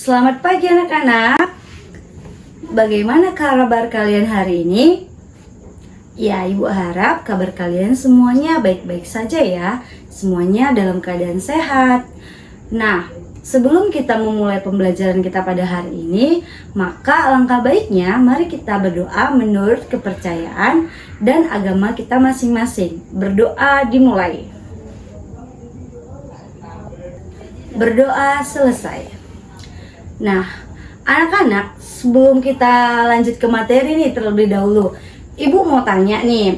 Selamat pagi anak-anak. Bagaimana kabar kalian hari ini? Ya, Ibu harap kabar kalian semuanya baik-baik saja ya. Semuanya dalam keadaan sehat. Nah, sebelum kita memulai pembelajaran kita pada hari ini, maka alangkah baiknya mari kita berdoa menurut kepercayaan dan agama kita masing-masing. Berdoa dimulai. Berdoa selesai. Nah, anak-anak, sebelum kita lanjut ke materi nih terlebih dahulu, Ibu mau tanya nih,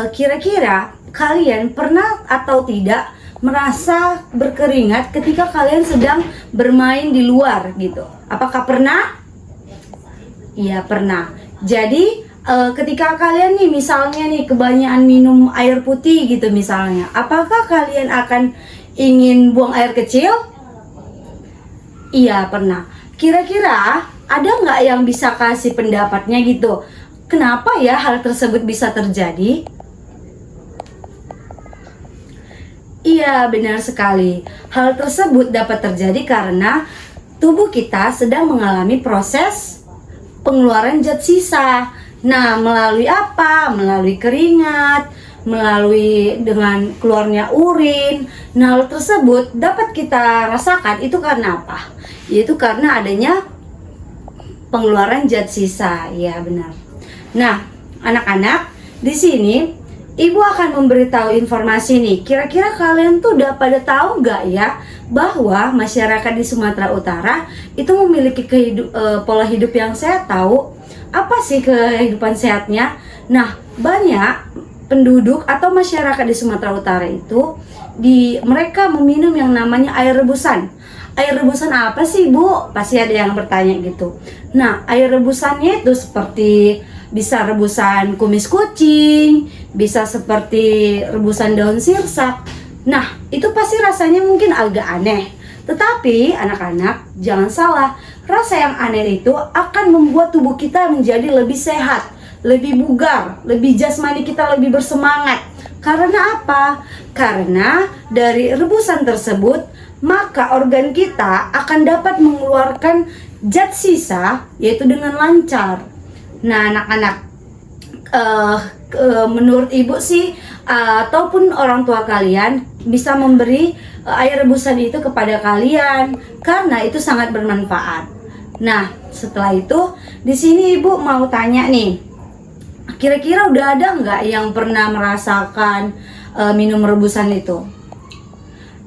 kira-kira kalian pernah atau tidak merasa berkeringat ketika kalian sedang bermain di luar gitu? Apakah pernah? Iya, pernah. Jadi, ketika kalian nih misalnya nih kebanyakan minum air putih gitu misalnya, apakah kalian akan ingin buang air kecil? Iya, pernah. Kira-kira ada nggak yang bisa kasih pendapatnya gitu? Kenapa ya hal tersebut bisa terjadi? Iya, benar sekali. Hal tersebut dapat terjadi karena tubuh kita sedang mengalami proses pengeluaran zat sisa. Nah, melalui apa? Melalui keringat, melalui dengan keluarnya urin. Nah, hal tersebut dapat kita rasakan itu karena apa? Yaitu karena adanya pengeluaran zat sisa. Ya, benar. Nah, anak-anak, di sini Ibu akan memberitahu informasi nih. Kira-kira kalian tuh udah pada tahu nggak ya bahwa masyarakat di Sumatera Utara itu memiliki pola hidup yang sehat? Tahu apa sih kehidupan sehatnya? Nah, banyak penduduk atau masyarakat di Sumatera Utara itu mereka meminum yang namanya air rebusan. Air rebusan apa sih, Bu? Pasti ada yang bertanya gitu. Nah, air rebusannya itu seperti bisa rebusan kumis kucing, bisa seperti rebusan daun sirsak. Nah, itu pasti rasanya mungkin agak aneh. Tetapi anak-anak, jangan salah. Rasa yang aneh itu akan membuat tubuh kita menjadi lebih sehat, lebih bugar, lebih jasmani kita lebih bersemangat. Karena apa? Karena dari rebusan tersebut, maka organ kita akan dapat mengeluarkan zat sisa, yaitu dengan lancar. Nah, anak-anak, menurut Ibu sih, ataupun orang tua kalian bisa memberi air rebusan itu kepada kalian karena itu sangat bermanfaat. Nah, setelah itu di sini Ibu mau tanya nih, kira-kira udah ada nggak yang pernah merasakan minum rebusan itu?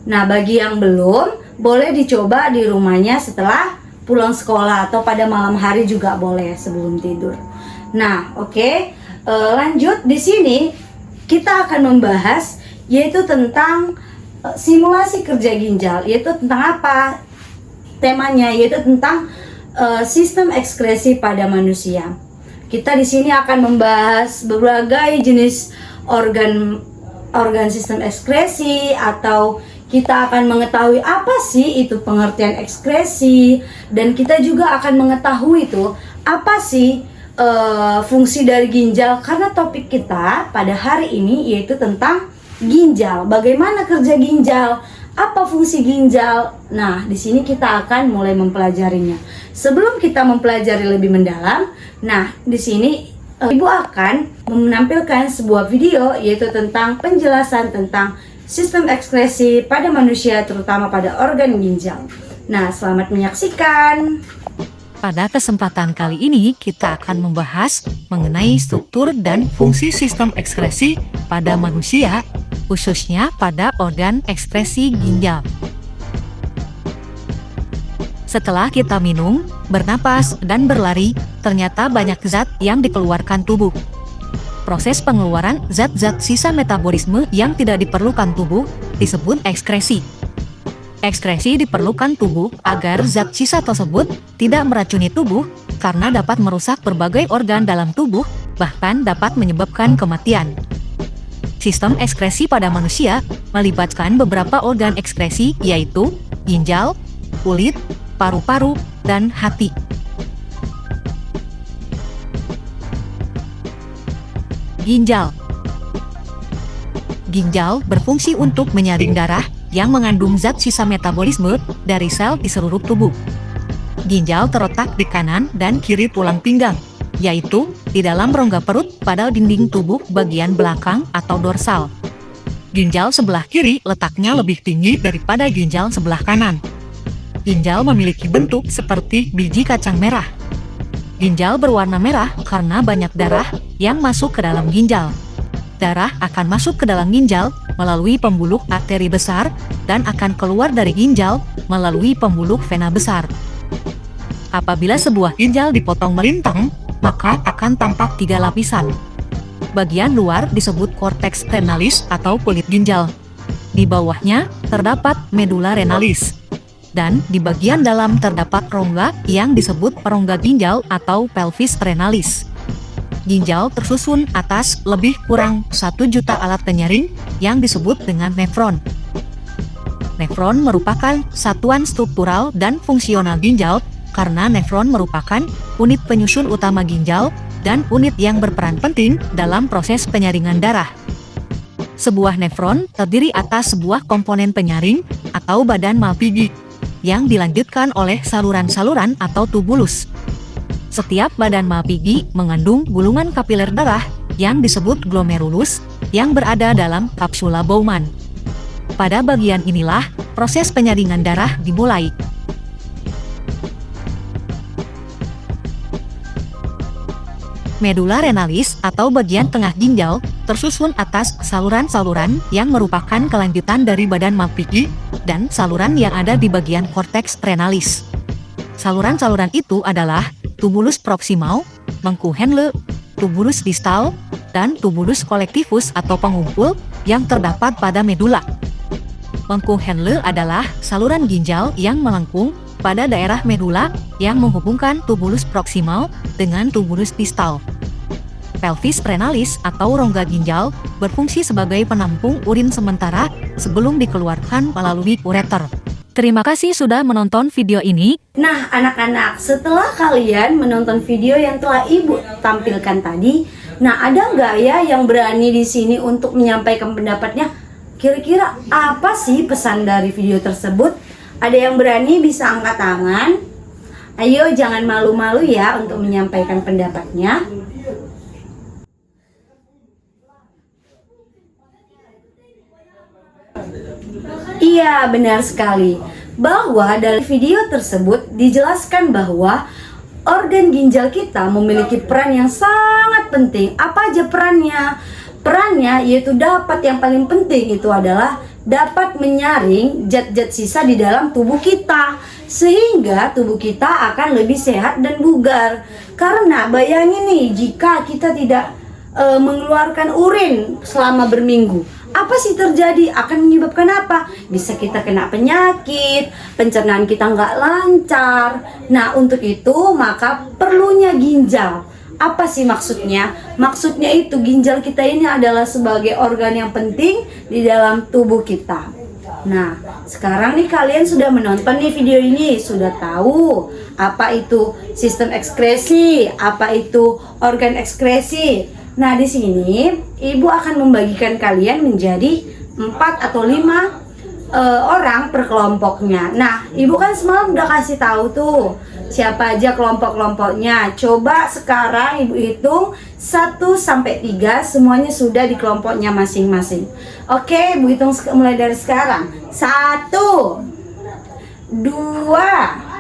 Nah, bagi yang belum, boleh dicoba di rumahnya setelah pulang sekolah atau pada malam hari juga boleh sebelum tidur. Nah, oke. Lanjut di sini kita akan membahas yaitu tentang simulasi kerja ginjal, yaitu tentang apa? Temanya yaitu tentang sistem ekskresi pada manusia. Kita di sini akan membahas berbagai jenis organ sistem ekskresi, atau kita akan mengetahui apa sih itu pengertian ekskresi, dan kita juga akan mengetahui itu apa sih fungsi dari ginjal, karena topik kita pada hari ini yaitu tentang ginjal. Bagaimana kerja ginjal? Apa fungsi ginjal? Nah, di sini kita akan mulai mempelajarinya. Sebelum kita mempelajari lebih mendalam, nah di sini Ibu akan menampilkan sebuah video yaitu tentang penjelasan tentang sistem ekskresi pada manusia, terutama pada organ ginjal. Nah, selamat menyaksikan. Pada kesempatan kali ini kita akan membahas mengenai struktur dan fungsi sistem ekskresi pada manusia, khususnya pada organ ekskresi ginjal. Setelah kita minum, bernapas, dan berlari, ternyata banyak zat yang dikeluarkan tubuh. Proses pengeluaran zat-zat sisa metabolisme yang tidak diperlukan tubuh disebut ekskresi. Ekskresi diperlukan tubuh agar zat sisa tersebut tidak meracuni tubuh karena dapat merusak berbagai organ dalam tubuh, bahkan dapat menyebabkan kematian. Sistem ekskresi pada manusia melibatkan beberapa organ ekskresi yaitu ginjal, kulit, paru-paru, dan hati. Ginjal. Ginjal berfungsi untuk menyaring darah yang mengandung zat sisa metabolisme dari sel di seluruh tubuh. Ginjal terletak di kanan dan kiri tulang pinggang, yaitu di dalam rongga perut pada dinding tubuh bagian belakang atau dorsal. Ginjal sebelah kiri letaknya lebih tinggi daripada ginjal sebelah kanan. Ginjal memiliki bentuk seperti biji kacang merah. Ginjal berwarna merah karena banyak darah yang masuk ke dalam ginjal. Darah akan masuk ke dalam ginjal melalui pembuluh arteri besar dan akan keluar dari ginjal melalui pembuluh vena besar. Apabila sebuah ginjal dipotong melintang, maka akan tampak 3 lapisan. Bagian luar disebut korteks renalis atau kulit ginjal. Di bawahnya terdapat medula renalis. Dan di bagian dalam terdapat rongga yang disebut rongga ginjal atau pelvis renalis. Ginjal tersusun atas lebih kurang 1 juta alat penyaring yang disebut dengan nefron. Nefron merupakan satuan struktural dan fungsional ginjal karena nefron merupakan unit penyusun utama ginjal dan unit yang berperan penting dalam proses penyaringan darah. Sebuah nefron terdiri atas sebuah komponen penyaring atau badan Malpighi yang dilanjutkan oleh saluran-saluran atau tubulus. Setiap badan Malpighi mengandung gulungan kapiler darah yang disebut glomerulus yang berada dalam kapsula Bowman. Pada bagian inilah proses penyaringan darah dimulai. Medula renalis atau bagian tengah ginjal tersusun atas saluran-saluran yang merupakan kelanjutan dari badan Malpighi dan saluran yang ada di bagian korteks renalis. Saluran-saluran itu adalah tubulus proximal, mengku Henle, tubulus distal, dan tubulus collectivus atau pengumpul yang terdapat pada medula. Mengku Henle adalah saluran ginjal yang melengkung pada daerah medula yang menghubungkan tubulus proximal dengan tubulus distal. Pelvis renalis atau rongga ginjal berfungsi sebagai penampung urin sementara sebelum dikeluarkan melalui ureter. Terima kasih sudah menonton video ini. Nah, anak-anak, setelah kalian menonton video yang telah Ibu tampilkan tadi, nah ada nggak ya yang berani di sini untuk menyampaikan pendapatnya? Kira-kira apa sih pesan dari video tersebut? Ada yang berani bisa angkat tangan? Ayo, jangan malu-malu ya untuk menyampaikan pendapatnya. Iya, benar sekali. Bahwa dari video tersebut dijelaskan bahwa organ ginjal kita memiliki peran yang sangat penting. Apa aja perannya? Perannya yaitu dapat yang paling penting itu adalah dapat menyaring zat-zat sisa di dalam tubuh kita sehingga tubuh kita akan lebih sehat dan bugar. Karena bayangin nih, jika kita tidak mengeluarkan urin selama berminggu, apa sih terjadi? Akan menyebabkan apa? Bisa kita kena penyakit, pencernaan kita nggak lancar. Nah, untuk itu maka perlunya ginjal. Apa sih maksudnya? Maksudnya itu ginjal kita ini adalah sebagai organ yang penting di dalam tubuh kita. Nah, sekarang nih kalian sudah menonton nih video ini, sudah tahu apa itu sistem ekskresi, apa itu organ ekskresi. Nah, di sini Ibu akan membagikan kalian menjadi 4 atau 5 orang per kelompoknya. Nah, Ibu kan semalam udah kasih tahu tuh siapa aja kelompok-kelompoknya. Coba sekarang Ibu hitung 1 sampai 3, semuanya sudah di kelompoknya masing-masing. Oke, Ibu hitung mulai dari sekarang. 1 2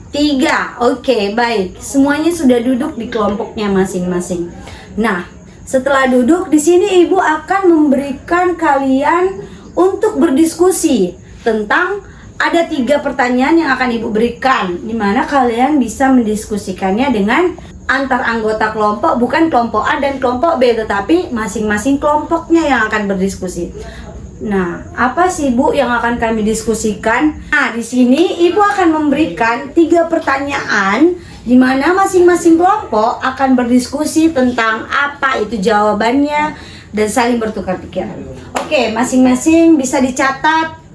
3. Oke, baik. Semuanya sudah duduk di kelompoknya masing-masing. Nah, setelah duduk di sini Ibu akan memberikan kalian untuk berdiskusi tentang ada 3 pertanyaan yang akan Ibu berikan, di mana kalian bisa mendiskusikannya dengan antar anggota kelompok, bukan kelompok A dan kelompok B, tetapi masing-masing kelompoknya yang akan berdiskusi. Nah, apa sih Bu yang akan kami diskusikan? Nah, di sini Ibu akan memberikan 3 pertanyaan di mana masing-masing kelompok akan berdiskusi tentang apa itu jawabannya dan saling bertukar pikiran. Oke, masing-masing bisa dicatat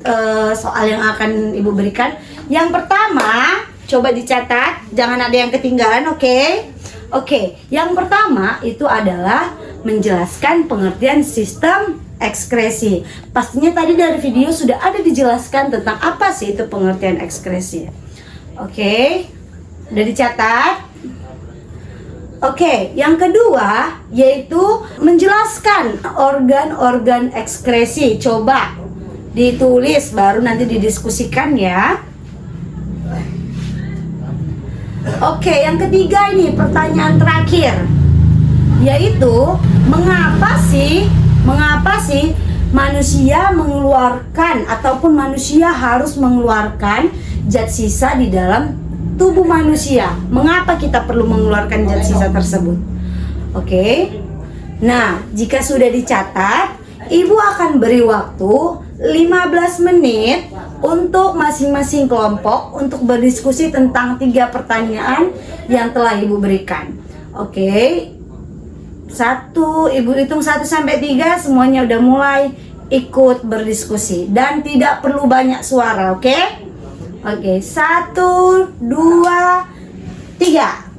soal yang akan Ibu berikan. Yang pertama, coba dicatat, jangan ada yang ketinggalan, oke? Oke, yang pertama itu adalah menjelaskan pengertian sistem ekskresi. Pastinya tadi dari video sudah ada dijelaskan tentang apa sih itu pengertian ekskresi. Oke, udah dicatat? Oke, yang kedua yaitu menjelaskan organ-organ ekskresi. Coba ditulis baru nanti didiskusikan ya. Oke, yang ketiga ini pertanyaan terakhir, yaitu mengapa sih manusia mengeluarkan ataupun manusia harus mengeluarkan zat sisa di dalam tubuh manusia? Mengapa kita perlu mengeluarkan zat sisa tersebut? Oke. Nah, jika sudah dicatat, Ibu akan beri waktu 15 menit untuk masing-masing kelompok untuk berdiskusi tentang 3 pertanyaan yang telah Ibu berikan. Oke. Ibu hitung 1 sampai 3, semuanya udah mulai ikut berdiskusi dan tidak perlu banyak suara, oke? Oke, 1, 2, 3.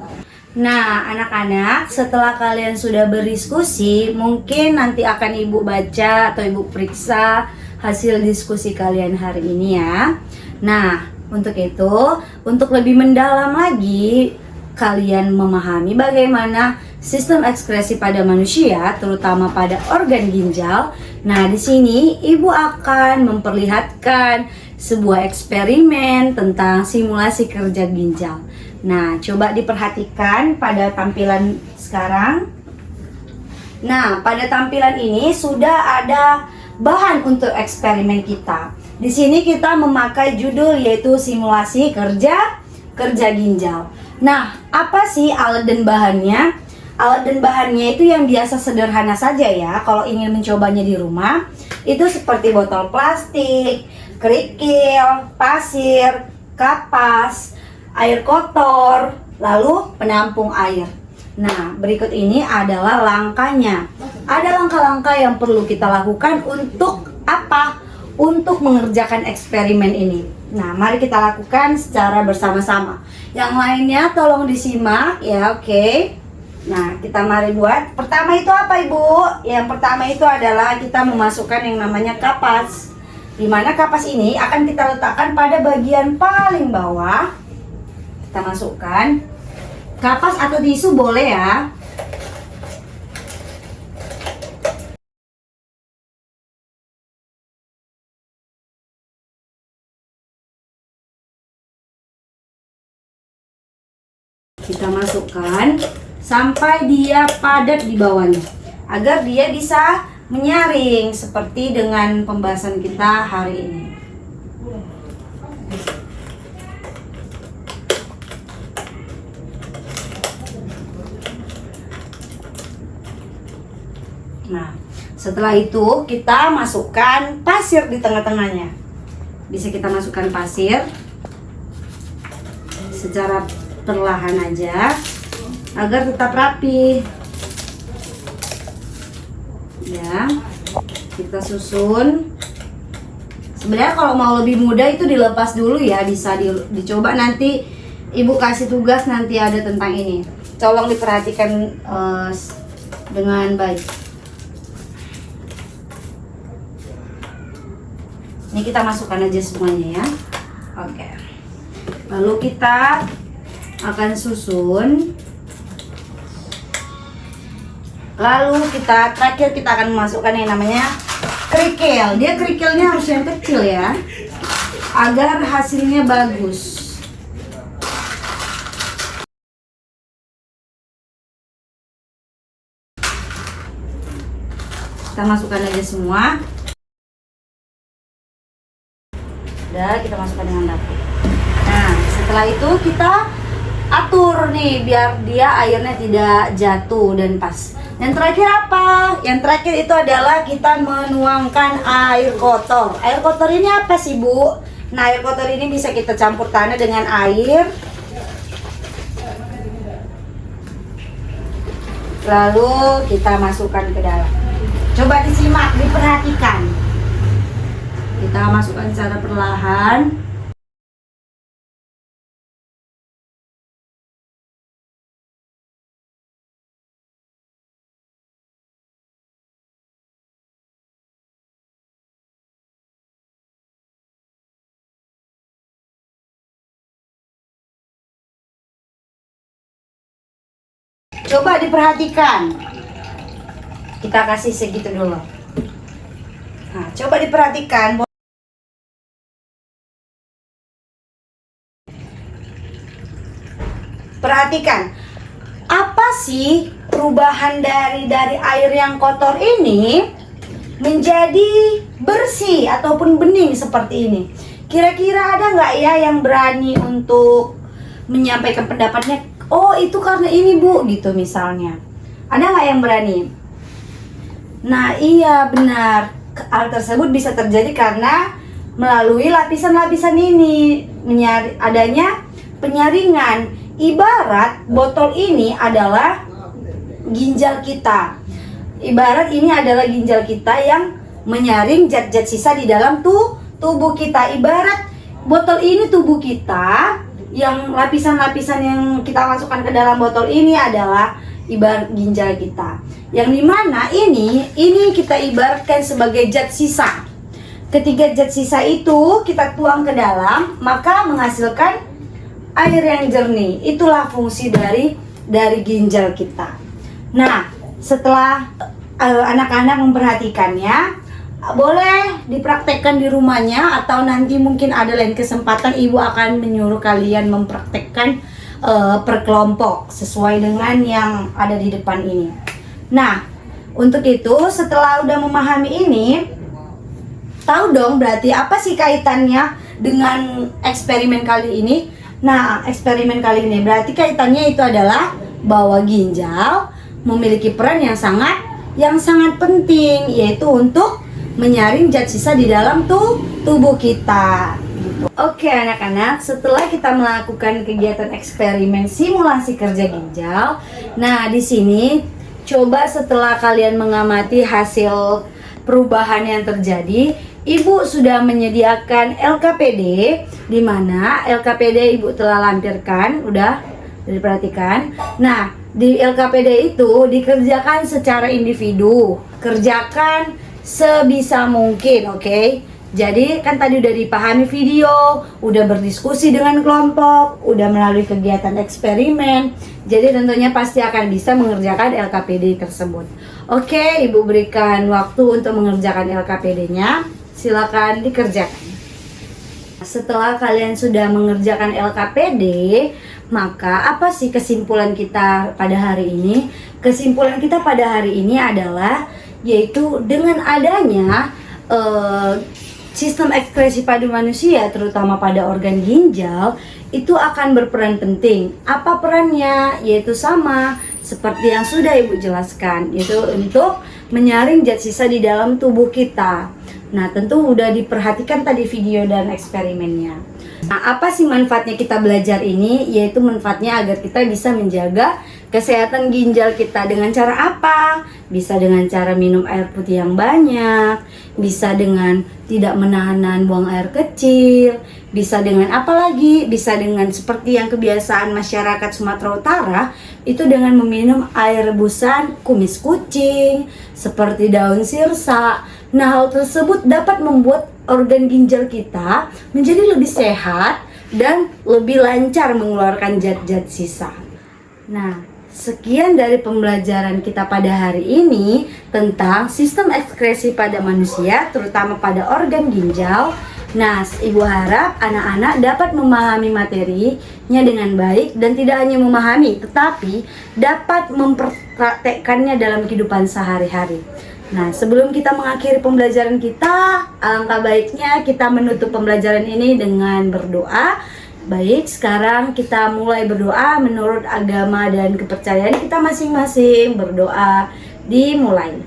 Nah, anak-anak, setelah kalian sudah berdiskusi, mungkin nanti akan Ibu baca atau Ibu periksa hasil diskusi kalian hari ini ya. Nah, untuk itu, untuk lebih mendalam lagi, kalian memahami bagaimana sistem ekskresi pada manusia, terutama pada organ ginjal. Nah, di sini Ibu akan memperlihatkan sebuah eksperimen tentang simulasi kerja ginjal. Nah, coba diperhatikan pada tampilan sekarang. Nah, pada tampilan ini sudah ada bahan untuk eksperimen kita. Di sini kita memakai judul yaitu simulasi kerja ginjal. Nah, apa sih alat dan bahannya? Alat dan bahannya itu yang biasa sederhana saja ya. Kalau ingin mencobanya di rumah, itu seperti botol plastik, kerikil, pasir, kapas, air kotor, lalu penampung air. Nah, berikut ini adalah langkahnya. Ada langkah-langkah yang perlu kita lakukan untuk apa? Untuk mengerjakan eksperimen ini. Nah, mari kita lakukan secara bersama-sama. Yang lainnya tolong disimak ya, oke? Nah, kita mari buat. Pertama itu apa, Ibu? Yang pertama itu adalah kita memasukkan yang namanya kapas. Di mana kapas ini akan kita letakkan pada bagian paling bawah. Kita masukkan. Kapas atau tisu boleh ya. Kita masukkan sampai dia padat di bawahnya, agar dia bisa menyaring seperti dengan pembahasan kita hari ini. Nah, setelah itu kita masukkan pasir di tengah-tengahnya. Bisa kita masukkan pasir secara perlahan aja agar tetap rapi. Ya, kita susun. Sebenarnya kalau mau lebih mudah itu dilepas dulu ya, bisa dicoba nanti Ibu kasih tugas nanti ada tentang ini. Tolong diperhatikan dengan baik. Ini kita masukkan aja semuanya ya. Oke. Lalu kita akan susun. Lalu terakhir kita akan memasukkan yang namanya kerikil. Dia kerikilnya harus yang kecil ya, agar hasilnya bagus. Kita masukkan aja semua. Udah, kita masukkan dengan rapi. Nah, setelah itu kita atur nih biar dia airnya tidak jatuh dan pas. Yang terakhir apa? Yang terakhir itu adalah kita menuangkan air kotor. Air kotor ini apa sih, Bu? Nah, air kotor ini bisa kita campur tanah dengan air. Lalu kita masukkan ke dalam. Coba disimak, diperhatikan. Kita masukkan secara perlahan. coba diperhatikan. Kita kasih segitu dulu. Nah, coba diperhatikan. Perhatikan, apa sih perubahan dari air yang kotor ini menjadi bersih ataupun bening seperti ini? Kira-kira ada nggak ya yang berani untuk menyampaikan pendapatnya? Oh, itu karena ini Bu, gitu misalnya. Ada nggak yang berani? Nah, iya benar. Hal tersebut bisa terjadi karena melalui lapisan-lapisan ini, adanya penyaringan. Ibarat botol ini adalah ginjal kita. Ibarat ini adalah ginjal kita yang menyaring zat-zat sisa di dalam tubuh kita. Ibarat botol ini tubuh kita, yang lapisan-lapisan yang kita masukkan ke dalam botol ini adalah ibarat ginjal kita. Yang dimana ini kita ibaratkan sebagai zat sisa. Ketika zat sisa itu kita tuang ke dalam, maka menghasilkan air yang jernih. Itulah fungsi dari ginjal kita. Nah, setelah anak-anak memperhatikannya, boleh dipraktekkan di rumahnya, atau nanti mungkin ada lain kesempatan ibu akan menyuruh kalian mempraktekkan per kelompok sesuai dengan yang ada di depan ini. Nah, untuk itu setelah udah memahami ini, tahu dong berarti apa sih kaitannya dengan eksperimen kali ini. Nah, eksperimen kali ini berarti kaitannya itu adalah bahwa ginjal memiliki peran yang sangat penting, yaitu untuk menyaring zat sisa di dalam tubuh kita. Gitu. Oke anak-anak, setelah kita melakukan kegiatan eksperimen simulasi kerja ginjal, nah di sini coba setelah kalian mengamati hasil perubahan yang terjadi, ibu sudah menyediakan LKPD, di mana LKPD ibu telah lampirkan, udah diperhatikan. Nah, di LKPD itu dikerjakan secara individu, kerjakan sebisa mungkin, oke? Jadi kan tadi udah dipahami video, udah berdiskusi dengan kelompok, udah melalui kegiatan eksperimen. Jadi tentunya pasti akan bisa mengerjakan LKPD tersebut. Oke, ibu berikan waktu untuk mengerjakan LKPD-nya. Silakan dikerjakan. Setelah kalian sudah mengerjakan LKPD, maka apa sih kesimpulan kita pada hari ini? Kesimpulan kita pada hari ini adalah yaitu dengan adanya sistem ekskresi pada manusia, terutama pada organ ginjal, itu akan berperan penting. Apa perannya? Yaitu sama seperti yang sudah ibu jelaskan, yaitu untuk menyaring zat sisa di dalam tubuh kita. Nah, tentu udah diperhatikan tadi video dan eksperimennya. Nah, apa sih manfaatnya kita belajar ini? Yaitu manfaatnya agar kita bisa menjaga kesehatan ginjal kita. Dengan cara apa? Bisa dengan cara minum air putih yang banyak, bisa dengan tidak menahan buang air kecil, bisa dengan apa lagi? Bisa dengan seperti yang kebiasaan masyarakat Sumatera Utara, itu dengan meminum air rebusan kumis kucing, seperti daun sirsa. Nah, hal tersebut dapat membuat organ ginjal kita menjadi lebih sehat dan lebih lancar mengeluarkan zat-zat sisa. Nah, sekian dari pembelajaran kita pada hari ini tentang sistem ekskresi pada manusia, terutama pada organ ginjal. Nah, ibu harap anak-anak dapat memahami materinya dengan baik, dan tidak hanya memahami, tetapi dapat mempraktekkannya dalam kehidupan sehari-hari. Nah, sebelum kita mengakhiri pembelajaran kita, alangkah baiknya kita menutup pembelajaran ini dengan berdoa. Baik, sekarang kita mulai berdoa menurut agama dan kepercayaan kita masing-masing. Berdoa dimulai.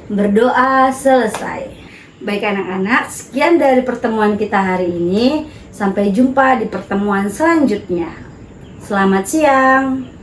Berdoa selesai. Baik anak-anak, sekian dari pertemuan kita hari ini. Sampai jumpa di pertemuan selanjutnya. Selamat siang.